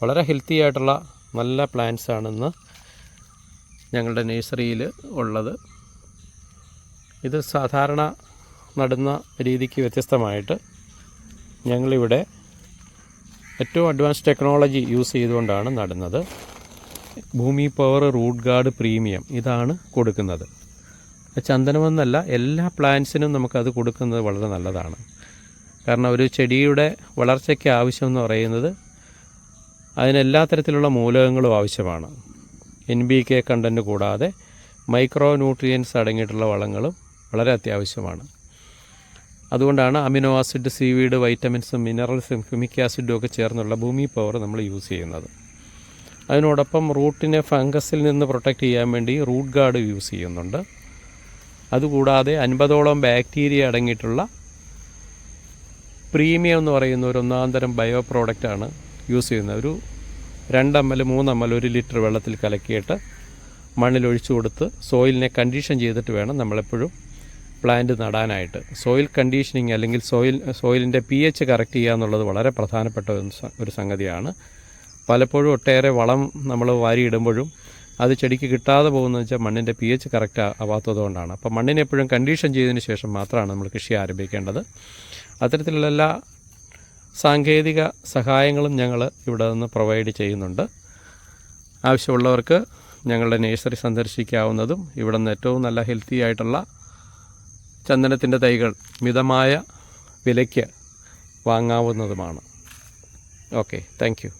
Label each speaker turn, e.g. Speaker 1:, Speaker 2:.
Speaker 1: വളരെ ഹെൽത്തി ആയിട്ടുള്ള നല്ല പ്ലാന്റ്സാണെന്ന് ഞങ്ങളുടെ നഴ്സറിയിൽ ഉള്ളത്. ഇത് സാധാരണ നടുന്ന രീതിക്ക് വ്യത്യസ്തമായിട്ട് ഞങ്ങളിവിടെ ഏറ്റവും അഡ്വാൻസ് ടെക്നോളജി യൂസ് ചെയ്തുകൊണ്ടാണ് നടുന്നത്. ഭൂമി പവർ റൂട്ട് ഗാർഡ് പ്രീമിയം ഇതാണ് കൊടുക്കുന്നത്. ചന്ദനമെന്നല്ല, എല്ലാ പ്ലാന്റ്സിനും നമുക്കത് കൊടുക്കുന്നത് വളരെ നല്ലതാണ്. കാരണം ഒരു ചെടിയുടെ വളർച്ചയ്ക്ക് ആവശ്യമെന്ന് പറയുന്നത് അതിനെല്ലാ തരത്തിലുള്ള മൂലകങ്ങളും ആവശ്യമാണ്. NPK കണ്ടൻറ്റ് കൂടാതെ മൈക്രോ ന്യൂട്രിയൻസ് അടങ്ങിയിട്ടുള്ള വളങ്ങളും വളരെ അത്യാവശ്യമാണ്. അതുകൊണ്ടാണ് അമിനോ ആസിഡ്, സീവീഡ്, വൈറ്റമിൻസും മിനറൽസും ഹ്യൂമിക് ആസിഡും ഒക്കെ ചേർന്നുള്ള ഭൂമി പവർ നമ്മൾ യൂസ് ചെയ്യുന്നത്. അതിനോടൊപ്പം റൂട്ടിനെ ഫംഗസിൽ നിന്ന് പ്രൊട്ടക്റ്റ് ചെയ്യാൻ വേണ്ടി റൂട്ട് ഗാർഡ് യൂസ് ചെയ്യുന്നുണ്ട്. അതുകൂടാതെ 50ഓളം ബാക്ടീരിയ അടങ്ങിയിട്ടുള്ള പ്രീമിയം എന്ന് പറയുന്ന ഒരു ഒന്നാന്തരം ബയോ പ്രോഡക്റ്റാണ് യൂസ് ചെയ്യുന്നത്. ഒരു 2 ml 3 ml 1 ലിറ്റർ വെള്ളത്തിൽ കലക്കിയിട്ട് മണ്ണിലൊഴിച്ചു കൊടുത്ത് സോയിലിനെ കണ്ടീഷൻ ചെയ്തിട്ട് വേണം നമ്മളെപ്പോഴും പ്ലാന്റ് നടാനായിട്ട്. സോയിൽ കണ്ടീഷനിങ് അല്ലെങ്കിൽ സോയിലിൻ്റെ pH കറക്റ്റ് ചെയ്യുക എന്നുള്ളത് വളരെ പ്രധാനപ്പെട്ട ഒരു സംഗതിയാണ്. പലപ്പോഴും ഒട്ടേറെ വളം നമ്മൾ വാരിയിടുമ്പോഴും അത് ചെടിക്ക് കിട്ടാതെ പോകുന്നതെന്ന് വെച്ചാൽ മണ്ണിൻ്റെ pH കറക്റ്റ് ആവാത്തത് കൊണ്ടാണ്. അപ്പോൾ മണ്ണിനെ എപ്പോഴും കണ്ടീഷൻ ചെയ്തതിന് ശേഷം മാത്രമാണ് നമ്മൾ കൃഷി ആരംഭിക്കേണ്ടത്. അത്തരത്തിലുള്ള എല്ലാ സാങ്കേതിക സഹായങ്ങളും ഞങ്ങൾ ഇവിടെ നിന്ന് പ്രൊവൈഡ് ചെയ്യുന്നുണ്ട്. ആവശ്യമുള്ളവർക്ക് ഞങ്ങളുടെ നഴ്സറി സന്ദർശിക്കാവുന്നതും ഇവിടെ നിന്ന് ഏറ്റവും നല്ല ഹെൽത്തി ആയിട്ടുള്ള ചന്ദനത്തിൻ്റെ തൈകൾ മിതമായ വിലയ്ക്ക് വാങ്ങാവുന്നതുമാണ്. Okay, thank you.